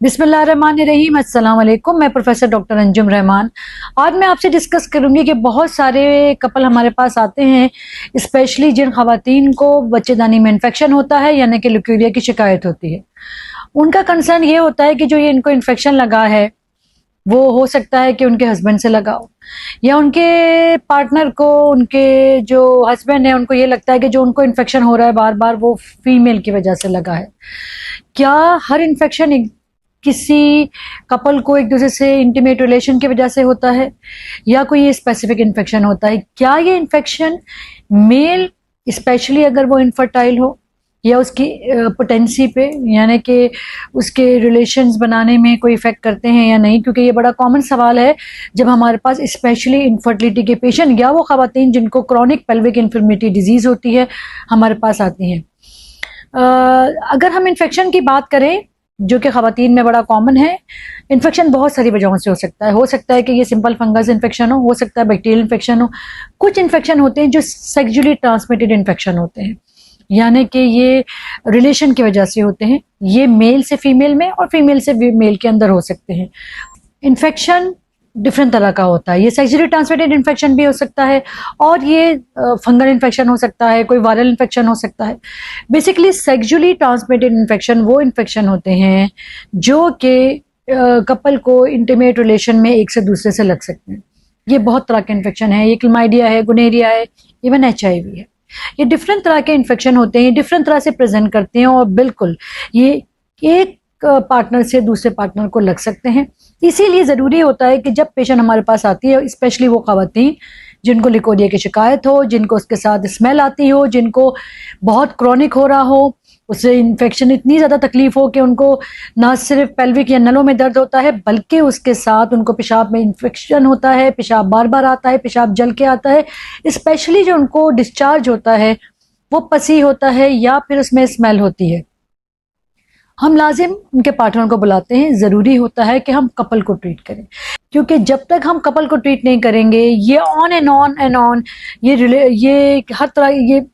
बिस्मिल्लाहिर्रहमानिर्रहीम। अस्सलाम वालेकुम। मैं प्रोफेसर डॉक्टर अंजुम रहमान। आज मैं आपसे डिस्कस करूंगी कि बहुत सारे कपल हमारे पास आते हैं, स्पेशली जिन खवातीन को बच्चेदानी में इन्फेक्शन होता है यानी कि ल्यूकेरिया की शिकायत होती है। उनका कंसर्न ये होता है कि जो ये इनको इन्फेक्शन लगा है वो हो सकता है कि उनके हस्बैंड से लगा हो, या उनके पार्टनर को, उनके जो हस्बैंड है उनको ये लगता है कि जो उनको इन्फेक्शन हो रहा है बार बार वो फीमेल की वजह से लगा है। क्या हर इन्फेक्शन किसी कपल को एक दूसरे से इंटीमेट रिलेशन की वजह से होता है, या कोई ये स्पेसिफिक इन्फेक्शन होता है? क्या ये इन्फेक्शन मेल, स्पेशली अगर वो इनफर्टाइल हो, या उसकी पोटेंसी पे यानी कि उसके रिलेशंस बनाने में कोई इफेक्ट करते हैं या नहीं? क्योंकि ये बड़ा कॉमन सवाल है जब हमारे पास स्पेशली इनफर्टिलिटी के पेशेंट या वो खवातीन जिनको क्रॉनिक पेल्विक इन्फर्मिटी डिजीज होती है हमारे पास आती हैं। अगर हम इन्फेक्शन की बात करें जो कि खवातीन में बड़ा कॉमन है, इन्फेक्शन बहुत सारी वजहों से हो सकता है कि ये सिंपल फंगस इन्फेक्शन हो सकता है बैक्टीरियल इन्फेक्शन हो। कुछ इन्फेक्शन होते हैं जो सेक्सुअली ट्रांसमिटेड इन्फेक्शन होते हैं, यानी कि ये रिलेशन की वजह से होते हैं। ये मेल से फीमेल में और फीमेल से मेल के अंदर हो सकते हैं। इन्फेक्शन डिफरेंट तरह का होता है। ये सेक्सुअली ट्रांसमिटेड इन्फेक्शन भी हो सकता है और ये फंगल इन्फेक्शन हो सकता है, कोई वायरल इन्फेक्शन हो सकता है। बेसिकली सेक्सुअली ट्रांसमिटेड इन्फेक्शन वो इन्फेक्शन होते हैं जो कि कपल को इंटीमेट रिलेशन में एक से दूसरे से लग सकते हैं। ये बहुत तरह के इन्फेक्शन है। ये क्लमाइडिया है, गुनेरिया है, इवन HIV है। ये डिफरेंट तरह के इन्फेक्शन होते हैं, डिफरेंट तरह से प्रेजेंट करते हैं और बिल्कुल ये एक पार्टनर से दूसरे पार्टनर को लग सकते हैं। इसीलिए ज़रूरी होता है कि जब पेशेंट हमारे पास आती है, स्पेशली वो खवातीन जिनको लिकोरिया की शिकायत हो, जिनको उसके साथ स्मेल आती हो, जिनको बहुत क्रॉनिक हो रहा हो, उससे इन्फेक्शन इतनी ज़्यादा तकलीफ हो कि उनको ना सिर्फ पेल्विक या नलों में दर्द होता है बल्कि उसके साथ उनको पेशाब में इन्फेक्शन होता है, पेशाब बार बार आता है, पेशाब जल के आता है। स्पेशली जो उनको डिस्चार्ज होता है वो पसी होता है या फिर उसमें स्मेल होती है। हम लाजिम उनके पार्टनर को बुलाते हैं। ज़रूरी होता है कि हम कपल को ट्रीट करें, क्योंकि जब तक हम कपल को ट्रीट नहीं करेंगे ये ऑन एंड ऑन ये हर तरह ये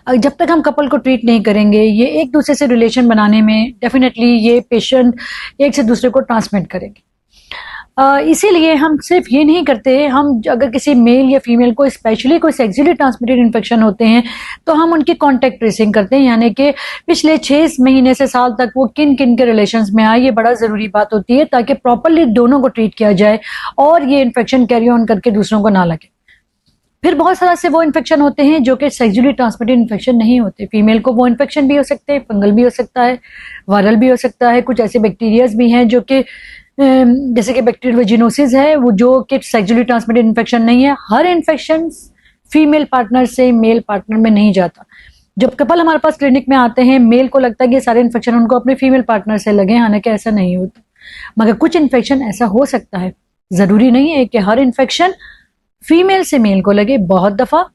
जब तक हम कपल को ट्रीट नहीं करेंगे ये एक दूसरे से रिलेशन बनाने में डेफिनेटली ये पेशेंट एक से दूसरे को ट्रांसमिट करेंगे। इसीलिए हम सिर्फ ये नहीं करते, हम अगर किसी मेल या फीमेल को स्पेशली कोई सेक्सुअली ट्रांसमिटेड इन्फेक्शन होते हैं तो हम उनकी कॉन्टैक्ट ट्रेसिंग करते हैं, यानी कि पिछले 6 महीने से साल तक वो किन किन के रिलेशंस में आए। ये बड़ा ज़रूरी बात होती है ताकि प्रॉपरली दोनों को ट्रीट किया जाए और ये इन्फेक्शन कैरी ऑन करके दूसरों को ना लगे। फिर बहुत सारा से वो इन्फेक्शन होते हैं जो कि सेक्सुअली ट्रांसमिटेड इन्फेक्शन नहीं होते। फीमेल को वो इन्फेक्शन भी हो सकते हैं, फंगल भी हो सकता है, वायरल भी हो सकता है। कुछ ऐसे बैक्टीरियाज भी हैं जो कि जैसे कि बैक्टीरियल वेजिनोसिस है, वो जो कि सेक्सुअली ट्रांसमिटेड इन्फेक्शन नहीं है। हर इन्फेक्शन फीमेल पार्टनर से मेल पार्टनर में नहीं जाता। जब कपल हमारे पास क्लिनिक में आते हैं मेल को लगता है कि सारे इन्फेक्शन उनको अपने फीमेल पार्टनर से लगे, हालांकि ऐसा नहीं होता। मगर कुछ इन्फेक्शन ऐसा हो सकता है, जरूरी नहीं है कि हर इन्फेक्शन फीमेल से मेल को लगे। बहुत दफा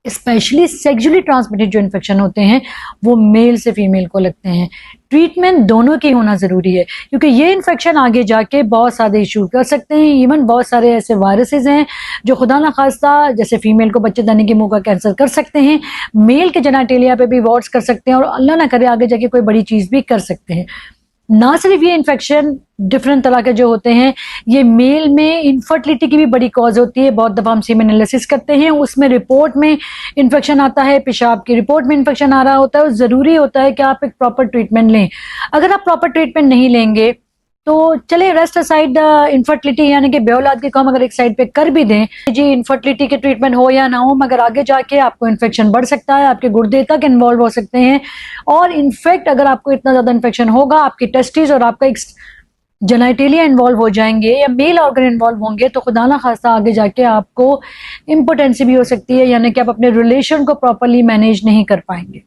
स्पेशली सेक्सुअली ट्रांसमिटेड जो इन्फेक्शन होते हैं वो मेल से फीमेल को लगते हैं। ट्रीटमेंट दोनों की होना ज़रूरी है क्योंकि ये इन्फेक्शन आगे जाके बहुत सारे इशू कर सकते हैं। इवन बहुत सारे ऐसे वायरसेस हैं जो खुदा ना खास्ता जैसे फीमेल को बच्चेदानी के मुंह का कैंसर कर सकते हैं, मेल के जेनिटेलिया पे भी वॉट्स कर सकते हैं और अल्लाह ना करे आगे जाके कोई बड़ी चीज़ भी कर सकते हैं। ना सिर्फ ये इन्फेक्शन डिफरेंट तरह के जो होते हैं, ये मेल में इनफर्टिलिटी की भी बड़ी कॉज होती है। बहुत दफा हम सीमेन एनालिसिस करते हैं, उसमें रिपोर्ट में इन्फेक्शन आता है, पेशाब की रिपोर्ट में इन्फेक्शन आ रहा होता है। ज़रूरी होता है कि आप एक प्रॉपर ट्रीटमेंट लें। अगर आप प्रॉपर ट्रीटमेंट नहीं लेंगे तो चले रेस्ट असाइड इनफर्टिलिटी यानी कि बेऔलाद के काम अगर एक साइड पे कर भी दें जी, इनफर्टिलिटी के ट्रीटमेंट हो या ना हो, मगर आगे जाके आपको इन्फेक्शन बढ़ सकता है, आपके गुर्दे तक इन्वॉल्व हो सकते हैं। और इनफैक्ट अगर आपको इतना ज्यादा इन्फेक्शन होगा आपकी टेस्टिस और आपका एक जेनिटेलिया इन्वॉल्व हो जाएंगे या मेल ऑर्गन इन्वॉल्व होंगे तो खुदा ना खास्ता आगे जाके आपको इम्पोटेंसी भी हो सकती है, यानी कि आप अपने रिलेशन को प्रॉपरली मैनेज नहीं कर पाएंगे।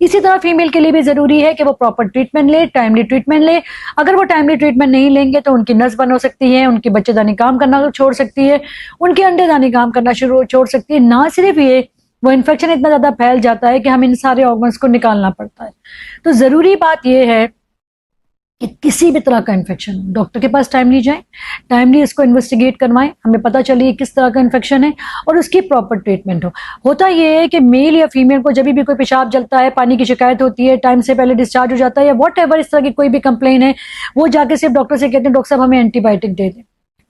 इसी तरह फीमेल के लिए भी जरूरी है कि वो प्रॉपर ट्रीटमेंट ले, टाइमली ट्रीटमेंट ले। अगर वो टाइमली ट्रीटमेंट नहीं लेंगे तो उनकी नस बंद हो सकती है, उनकी बच्चेदानी काम करना छोड़ सकती है, उनकी अंडेदानी काम करना छोड़ सकती है। ना सिर्फ ये, वो इन्फेक्शन इतना ज्यादा फैल जाता है कि हमें इन सारे ऑर्गन्स को निकालना पड़ता है। तो जरूरी बात यह है कि किसी भी तरह का इन्फेक्शन, डॉक्टर के पास टाइमली जाएं, टाइमली इसको इन्वेस्टिगेट करवाएं, हमें पता चले किस तरह का इन्फेक्शन है और उसकी प्रॉपर ट्रीटमेंट हो। होता ये है कि मेल या फीमेल को जब भी कोई पेशाब जलता है, पानी की शिकायत होती है, टाइम से पहले डिस्चार्ज हो जाता है या वॉट एवर इस तरह की कोई भी कंप्लेन है, वो जाके सिर्फ डॉक्टर से कहते हैं डॉक्टर साहब हमें एंटीबायोटिक दे दें।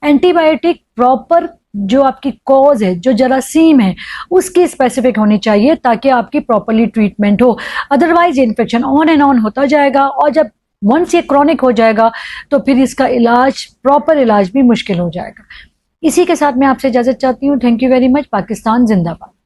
एंटीबायोटिक प्रॉपर जो आपकी कॉज है, जो जरासीम है, उसकी स्पेसिफिक होनी चाहिए ताकि आपकी प्रॉपरली ट्रीटमेंट हो। Otherwise infection on and on होता जाएगा और जब वंस ये क्रॉनिक हो जाएगा तो फिर इसका इलाज, प्रॉपर इलाज भी मुश्किल हो जाएगा। इसी के साथ मैं आपसे इजाजत चाहती हूँ। Thank you very much. Pakistan जिंदाबाद।